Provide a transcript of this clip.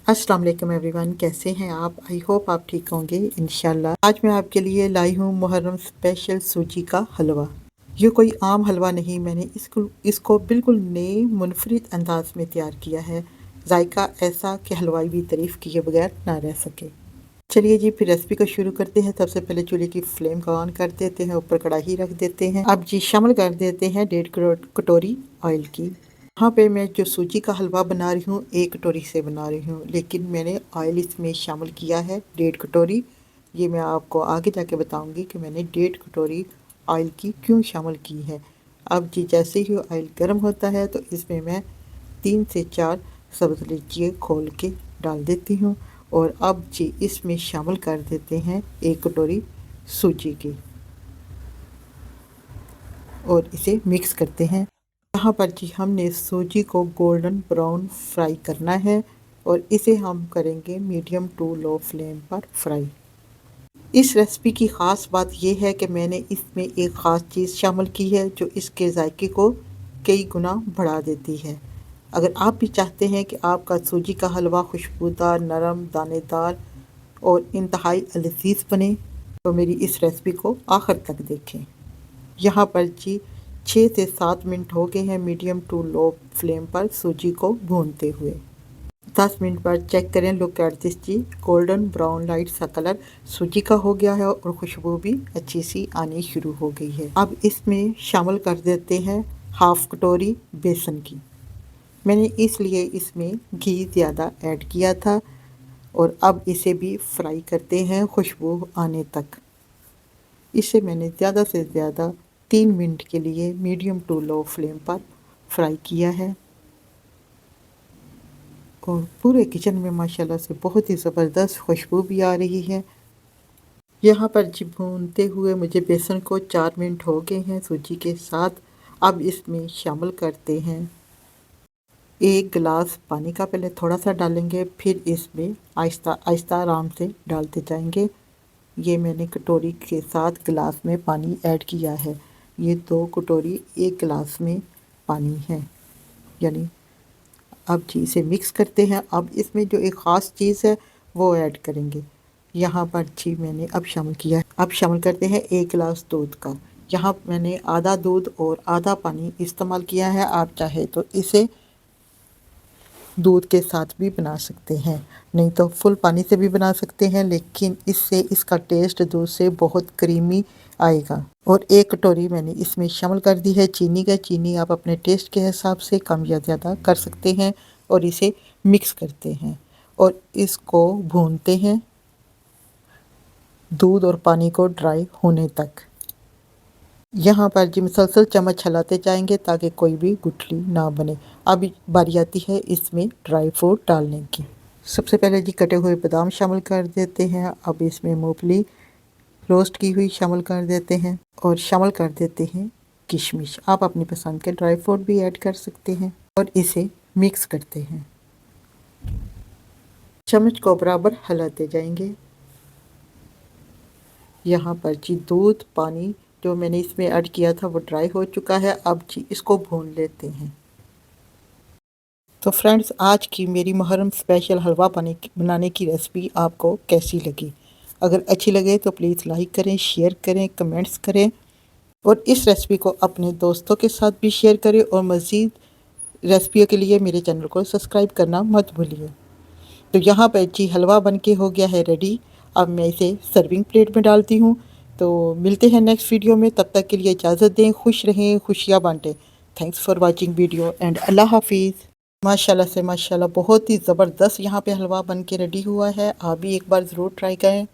अस्सलाम वालेकुम एवरीवन, कैसे हैं आप? आई होप आप ठीक होंगे इंशाल्लाह। आज मैं आपके लिए लाई हूँ मुहर्रम स्पेशल सूजी का हलवा। ये कोई आम हलवा नहीं, मैंने इसको बिल्कुल नए मुनफरिद अंदाज में तैयार किया है। जायका ऐसा कि हलवाई भी तारीफ़ किए बगैर ना रह सके। चलिए जी, फिर रेसिपी को शुरू करते हैं। सबसे पहले चूल्हे की फ्लेम को ऑन कर देते हैं, ऊपर कढ़ाई रख देते हैं। अब जी शामिल कर देते हैं 1.5 कटोरी ऑयल की। यहाँ पे मैं जो सूजी का हलवा बना रही हूँ 1 कटोरी से बना रही हूँ, लेकिन मैंने ऑयल इसमें शामिल किया है 1.5 कटोरी। ये मैं आपको आगे जाके बताऊँगी कि मैंने 1.5 कटोरी ऑयल की क्यों शामिल की है। अब जी जैसे ही ऑयल गर्म होता है तो इसमें मैं 3 से 4 सब्ज़ लीची खोल के डाल देती हूँ। और अब जी इसमें शामिल कर देते हैं 1 कटोरी सूजी की और इसे मिक्स करते हैं। यहाँ पर जी हमने सूजी को गोल्डन ब्राउन फ्राई करना है और इसे हम करेंगे मीडियम टू लो फ्लेम पर फ्राई। इस रेसिपी की ख़ास बात यह है कि मैंने इसमें एक ख़ास चीज़ शामिल की है जो इसके जायके को कई गुना बढ़ा देती है। अगर आप भी चाहते हैं कि आपका सूजी का हलवा खुशबूदार, नरम, दानेदार और इंतहाई लजीज बने तो मेरी इस रेसिपी को आखिर तक देखें। यहाँ पर जी 6 से 7 मिनट हो गए हैं मीडियम टू लो फ्लेम पर सूजी को भूनते हुए। 10 मिनट बाद चेक करें, लुक एट दिस जी, गोल्डन ब्राउन लाइट सा कलर सूजी का हो गया है और खुशबू भी अच्छी सी आनी शुरू हो गई है। अब इसमें शामिल कर देते हैं हाफ कटोरी बेसन की। मैंने इसलिए इसमें घी ज़्यादा ऐड किया था और अब इसे भी फ्राई करते हैं खुशबू आने तक। इसे मैंने ज़्यादा से ज़्यादा 3 मिनट के लिए मीडियम टू लो फ्लेम पर फ्राई किया है और पूरे किचन में माशाल्लाह से बहुत ही ज़बरदस्त खुशबू भी आ रही है। यहाँ पर जी भूनते हुए मुझे बेसन को 4 मिनट हो गए हैं सूजी के साथ। अब इसमें शामिल करते हैं 1 गिलास पानी का, पहले थोड़ा सा डालेंगे फिर इसमें आहिस्ता आहिस्ता आराम से डालते जाएंगे। ये मैंने कटोरी के साथ गिलास में पानी ऐड किया है। ये 2 कटोरी 1 गिलास में पानी है, यानी अब जी इसे मिक्स करते हैं। अब इसमें जो एक ख़ास चीज़ है वो ऐड करेंगे। यहाँ पर जी मैंने अब शामिल किया है, अब शामिल करते हैं 1 गिलास दूध का। यहाँ मैंने आधा दूध और आधा पानी इस्तेमाल किया है। आप चाहे तो इसे दूध के साथ भी बना सकते हैं, नहीं तो फुल पानी से भी बना सकते हैं, लेकिन इससे इसका टेस्ट दूध से बहुत क्रीमी आएगा। और 1 कटोरी मैंने इसमें शामिल कर दी है चीनी का। चीनी आप अपने टेस्ट के हिसाब से कम या ज़्यादा कर सकते हैं और इसे मिक्स करते हैं और इसको भूनते हैं दूध और पानी को ड्राई होने तक। यहाँ पर जी मुसलसल चम्मच चलाते जाएंगे ताकि कोई भी गुठली ना बने। अब बारी आती है इसमें ड्राई फ्रूट डालने की। सबसे पहले जी कटे हुए बादाम शामिल कर देते हैं। अब इसमें मूंगफली रोस्ट की हुई शामिल कर देते हैं और शामिल कर देते हैं किशमिश। आप अपनी पसंद के ड्राई फ्रूट भी ऐड कर सकते हैं और इसे मिक्स करते हैं। चम्मच को बराबर हिलाते जाएंगे। यहाँ पर जी दूध पानी जो मैंने इसमें ऐड किया था वो ड्राई हो चुका है। अब जी इसको भून लेते हैं। तो फ्रेंड्स, आज की मेरी मुहर्रम स्पेशल हलवा बनाने की रेसिपी आपको कैसी लगी? अगर अच्छी लगे तो प्लीज़ लाइक करें, शेयर करें, कमेंट्स करें और इस रेसिपी को अपने दोस्तों के साथ भी शेयर करें और मज़ीद रेसिपियों के लिए मेरे चैनल को सब्सक्राइब करना मत भूलिए। तो यहाँ पर जी हलवा बन के हो गया है रेडी। अब मैं इसे सर्विंग प्लेट में डालती हूँ। तो मिलते हैं नेक्स्ट वीडियो में, तब तक के लिए इजाज़त दें। खुश रहें, खुशियाँ बांटें। Thanks for watching video and अल्लाह हाफिज़। माशाल्लाह से माशाल्लाह बहुत ही ज़बरदस्त यहाँ पे हलवा बन के रेडी हुआ है। आप भी एक बार ज़रूर ट्राई करें।